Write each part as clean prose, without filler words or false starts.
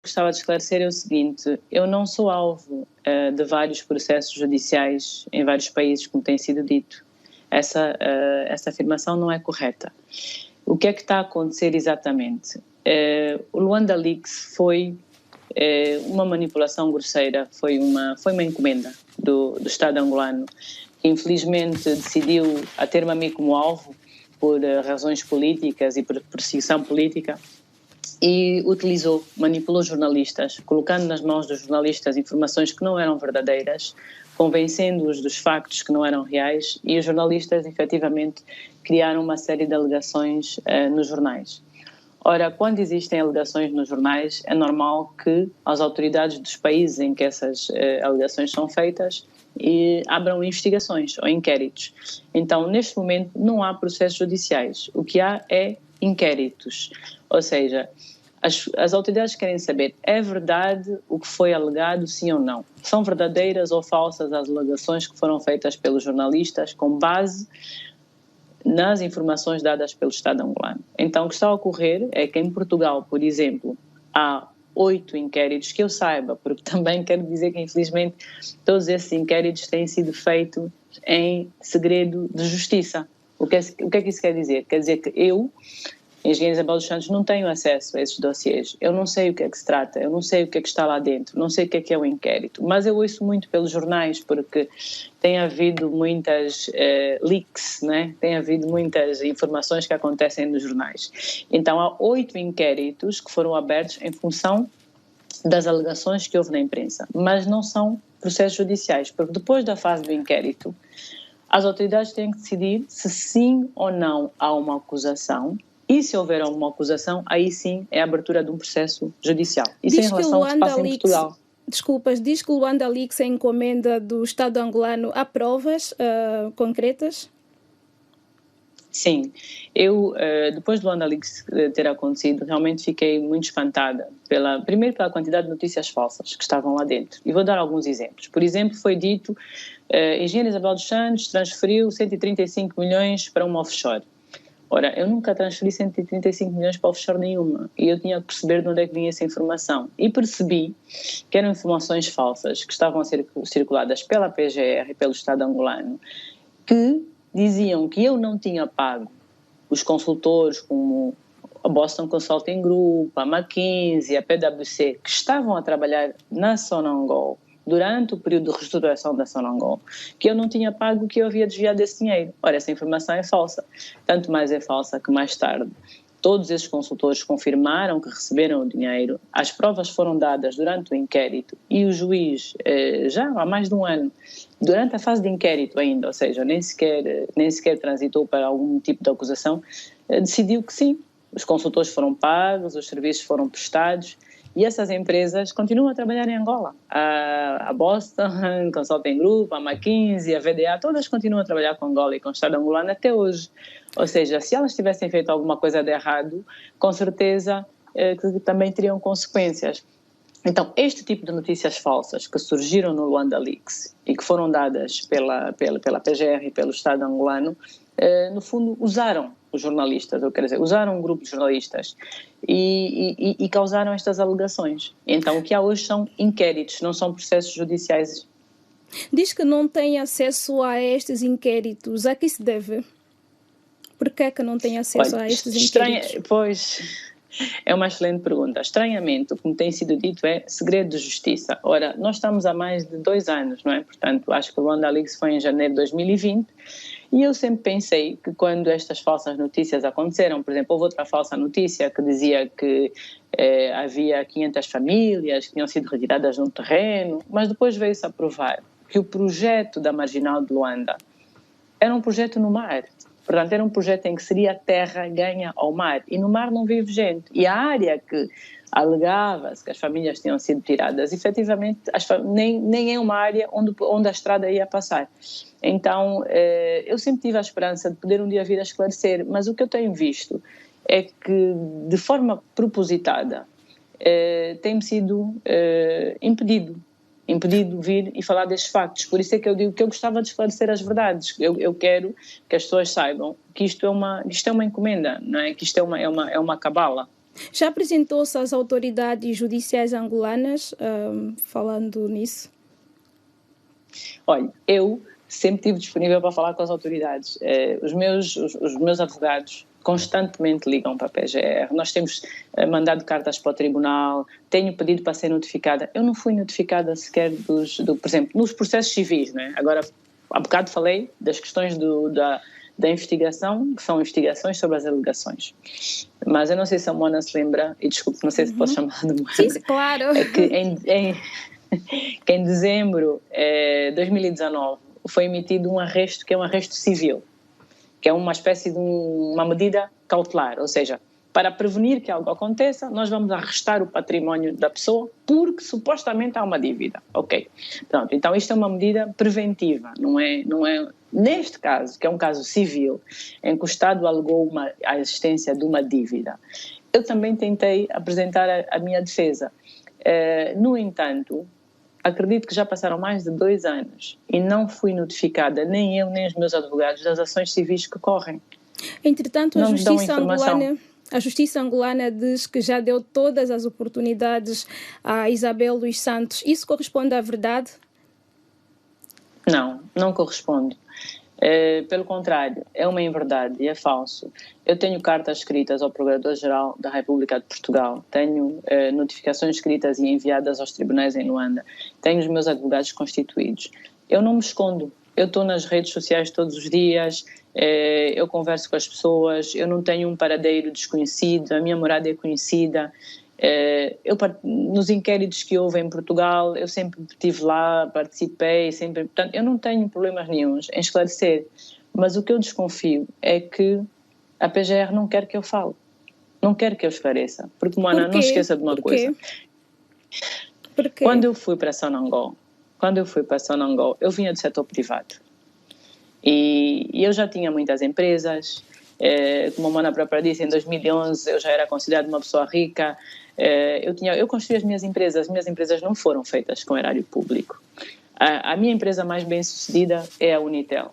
gostava de esclarecer é o seguinte: eu não sou alvo de vários processos judiciais em vários países, como tem sido dito. Essa afirmação não é correta. O que é que está a acontecer exatamente? O Luanda Leaks foi uma manipulação grosseira, foi uma encomenda do Estado angolano, que infelizmente decidiu a ter-me a mim como alvo por razões políticas e por perseguição política, e manipulou jornalistas, colocando nas mãos dos jornalistas informações que não eram verdadeiras, convencendo-os dos factos que não eram reais, e os jornalistas efetivamente criaram uma série de alegações nos jornais. Ora, quando existem alegações nos jornais, é normal que as autoridades dos países em que essas alegações são feitas abram investigações ou inquéritos. Então, neste momento, não há processos judiciais. O que há é inquéritos. Ou seja, as autoridades querem saber, é verdade o que foi alegado, sim ou não? São verdadeiras ou falsas as alegações que foram feitas pelos jornalistas com base nas informações dadas pelo Estado angolano? Então, o que está a ocorrer é que em Portugal, por exemplo, há 8 inquéritos, que eu saiba, porque também quero dizer que, infelizmente, todos esses inquéritos têm sido feitos em segredo de justiça. O que é que isso quer dizer? Quer dizer que eu, Engenheiro Isabel dos Santos, não tenho acesso a esses dossiês. Eu não sei o que é que se trata, eu não sei o que é que está lá dentro, não sei o que é o inquérito, mas eu ouço muito pelos jornais, porque tem havido muitas leaks, né? Tem havido muitas informações que acontecem nos jornais. Então há 8 inquéritos que foram abertos em função das alegações que houve na imprensa, mas não são processos judiciais, porque depois da fase do inquérito, as autoridades têm que decidir se sim ou não há uma acusação. E se houver alguma acusação, aí sim é a abertura de um processo judicial. Isso em relação ao que se passa em Portugal. Desculpas, diz que o Luanda Leaks é encomenda do Estado angolano. Há provas concretas? Sim. Eu, depois do Luanda Leaks ter acontecido, realmente fiquei muito espantada. Primeiro pela quantidade de notícias falsas que estavam lá dentro. E vou dar alguns exemplos. Por exemplo, foi dito Engenheiro Isabel dos Santos transferiu 135 milhões para uma offshore. Ora, eu nunca transferi 135 milhões para offshore nenhuma, e eu tinha que perceber de onde é que vinha essa informação. E percebi que eram informações falsas que estavam a ser circuladas pela PGR e pelo Estado angolano, que diziam que eu não tinha pago os consultores como a Boston Consulting Group, a McKinsey, a PwC, que estavam a trabalhar na Sonangol durante o período de reestruturação da Sonangol, que eu não tinha pago, que eu havia desviado esse dinheiro. Ora, essa informação é falsa. Tanto mais é falsa que mais tarde todos esses consultores confirmaram que receberam o dinheiro, as provas foram dadas durante o inquérito e o juiz, já há mais de um ano, durante a fase de inquérito ainda, ou seja, nem sequer transitou para algum tipo de acusação, decidiu que sim, os consultores foram pagos, os serviços foram prestados. E essas empresas continuam a trabalhar em Angola. A Boston Consulting Group, a McKinsey, a VDA, todas continuam a trabalhar com Angola e com o Estado angolano até hoje. Ou seja, se elas tivessem feito alguma coisa de errado, com certeza que também teriam consequências. Então, este tipo de notícias falsas que surgiram no Luanda Leaks e que foram dadas pela PGR e pelo Estado angolano, no fundo, usaram os jornalistas, usaram um grupo de jornalistas e causaram estas alegações. Então, o que há hoje são inquéritos, não são processos judiciais. Diz que não tem acesso a estes inquéritos. A que se deve? Por que é que não tem acesso a estes inquéritos? Pois, é uma excelente pergunta. Estranhamente, o que me tem sido dito é segredo de justiça. Ora, nós estamos há mais de 2 anos, não é? Portanto, acho que o Luanda Leaks foi em janeiro de 2020, e eu sempre pensei que quando estas falsas notícias aconteceram, por exemplo, houve outra falsa notícia que dizia que havia 500 famílias que tinham sido retiradas de um terreno, mas depois veio-se a provar que o projeto da Marginal de Luanda era um projeto no mar. Portanto, era um projeto em que seria terra ganha ao mar, e no mar não vive gente. E a área que alegava-se que as famílias tinham sido tiradas, efetivamente, nem é uma área onde a estrada ia passar. Então, eu sempre tive a esperança de poder um dia vir a esclarecer, mas o que eu tenho visto é que, de forma propositada, tem-me sido impedido de vir e falar destes factos. Por isso é que eu digo que eu gostava de esclarecer as verdades. Eu quero que as pessoas saibam que isto é uma encomenda, não é? Que isto é uma cabala. Já apresentou-se às autoridades judiciais angolanas, falando nisso? Olha, eu sempre estive disponível para falar com as autoridades. Os meus advogados constantemente ligam para a PGR. Nós temos mandado cartas para o tribunal, tenho pedido para ser notificada. Eu não fui notificada sequer por exemplo, nos processos civis, não é? Agora, há bocado falei das questões da investigação, que são investigações sobre as alegações. Mas eu não sei se a Mona se lembra, e desculpe, não sei se posso chamar de Mona. Sim, claro. É que em dezembro de 2019 foi emitido um arresto, que é um arresto civil, que é uma espécie de uma medida cautelar, ou seja, para prevenir que algo aconteça, nós vamos arrestar o património da pessoa porque supostamente há uma dívida. Ok. Pronto, então isto é uma medida preventiva, não é neste caso, que é um caso civil, em que o Estado alegou a existência de uma dívida. Eu também tentei apresentar a minha defesa. No entanto, acredito que já passaram mais de 2 anos e não fui notificada, nem eu nem os meus advogados, das ações civis que correm. Entretanto, a Justiça angolana diz que já deu todas as oportunidades a Isabel dos Santos. Isso corresponde à verdade? Não corresponde. Pelo contrário, é uma inverdade e é falso. Eu tenho cartas escritas ao Procurador-Geral da República de Portugal, tenho notificações escritas e enviadas aos tribunais em Luanda, tenho os meus advogados constituídos. Eu não me escondo, eu estou nas redes sociais todos os dias, eu converso com as pessoas, eu não tenho um paradeiro desconhecido, a minha morada é conhecida. Nos inquéritos que houve em Portugal, eu sempre estive lá, participei, portanto, eu não tenho problemas nenhuns em esclarecer, mas o que eu desconfio é que a PGR não quer que eu fale, não quer que eu esclareça, porque, Moana, não esqueça de uma coisa. Quando eu fui para Sonangol, eu vinha do setor privado e eu já tinha muitas empresas. Como a Mona própria disse, em 2011 eu já era considerada uma pessoa rica. Eu construí as minhas empresas não foram feitas com erário público. A minha empresa mais bem sucedida é a Unitel,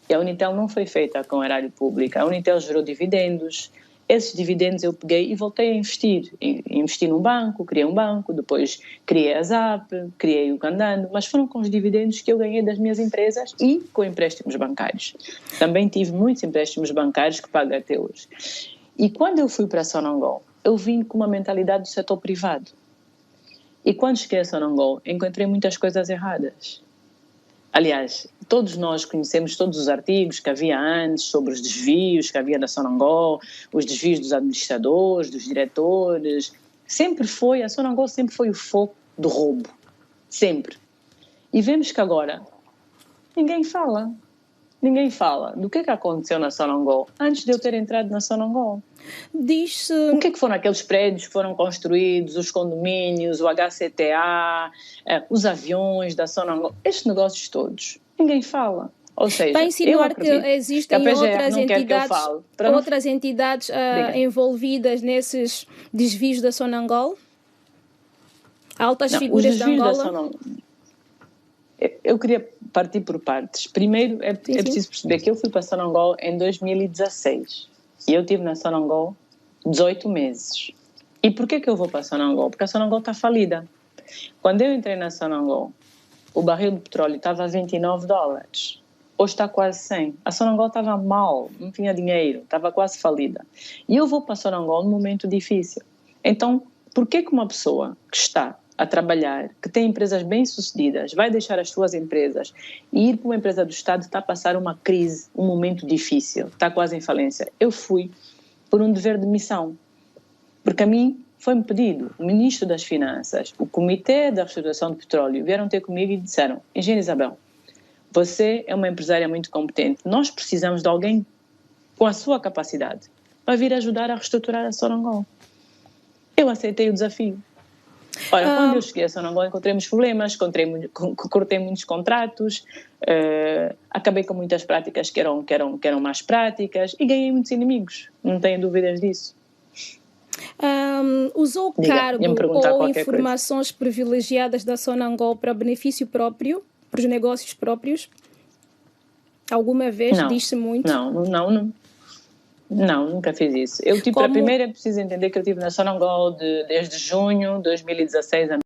e a Unitel não foi feita com erário público. A Unitel gerou dividendos, esses dividendos eu peguei e voltei a investir. Investi num banco, criei um banco, depois criei a ZAP, criei o Candando, mas foram com os dividendos que eu ganhei das minhas empresas e com empréstimos bancários. Também tive muitos empréstimos bancários que pago até hoje. E quando eu fui para Sonangol, eu vim com uma mentalidade do setor privado. E quando cheguei a Sonangol, encontrei muitas coisas erradas. Aliás, todos nós conhecemos todos os artigos que havia antes sobre os desvios que havia na Sonangol, os desvios dos administradores, dos diretores. A Sonangol sempre foi o foco do roubo. Sempre. E vemos que agora ninguém fala do que aconteceu na Sonangol antes de eu ter entrado na Sonangol. Diz-se... O que foram aqueles prédios que foram construídos, os condomínios, o HCTA, os aviões da Sonangol, estes negócios todos, ninguém fala. Ou seja, está a insinuar que existem outras entidades envolvidas nesses desvios da Sonangol? Altas figuras da Angola? Eu queria partir por partes. Primeiro, é preciso perceber que eu fui para Sonangol em 2016 e eu estive na Sonangol 18 meses. E porquê que eu vou para Sonangol? Porque a Sonangol está falida. Quando eu entrei na Sonangol, o barril de petróleo estava a $29. Hoje está quase 100. A Sonangol estava mal, não tinha dinheiro, estava quase falida. E eu vou para Sonangol num momento difícil. Então, porquê que uma pessoa que está a trabalhar, que tem empresas bem-sucedidas, vai deixar as suas empresas e ir para uma empresa do Estado, está a passar uma crise, um momento difícil, está quase em falência? Eu fui por um dever de missão, porque a mim foi-me pedido, o Ministro das Finanças, o Comitê da Restauração do Petróleo, vieram ter comigo e disseram: Engenheira Isabel, você é uma empresária muito competente, nós precisamos de alguém com a sua capacidade para vir ajudar a reestruturar a Sonangol. Eu aceitei o desafio. Ora, quando eu cheguei a Sonangol, encontrei muitos problemas, cortei muitos contratos, acabei com muitas práticas que eram más práticas e ganhei muitos inimigos, não tenho dúvidas disso. Usou cargo ou informações privilegiadas da Sonangol para benefício próprio, para os negócios próprios? Alguma vez disse muito? Não, nunca fiz isso. Eu, tipo, a primeira é preciso entender que eu estive na Sonangol desde junho de 2016 a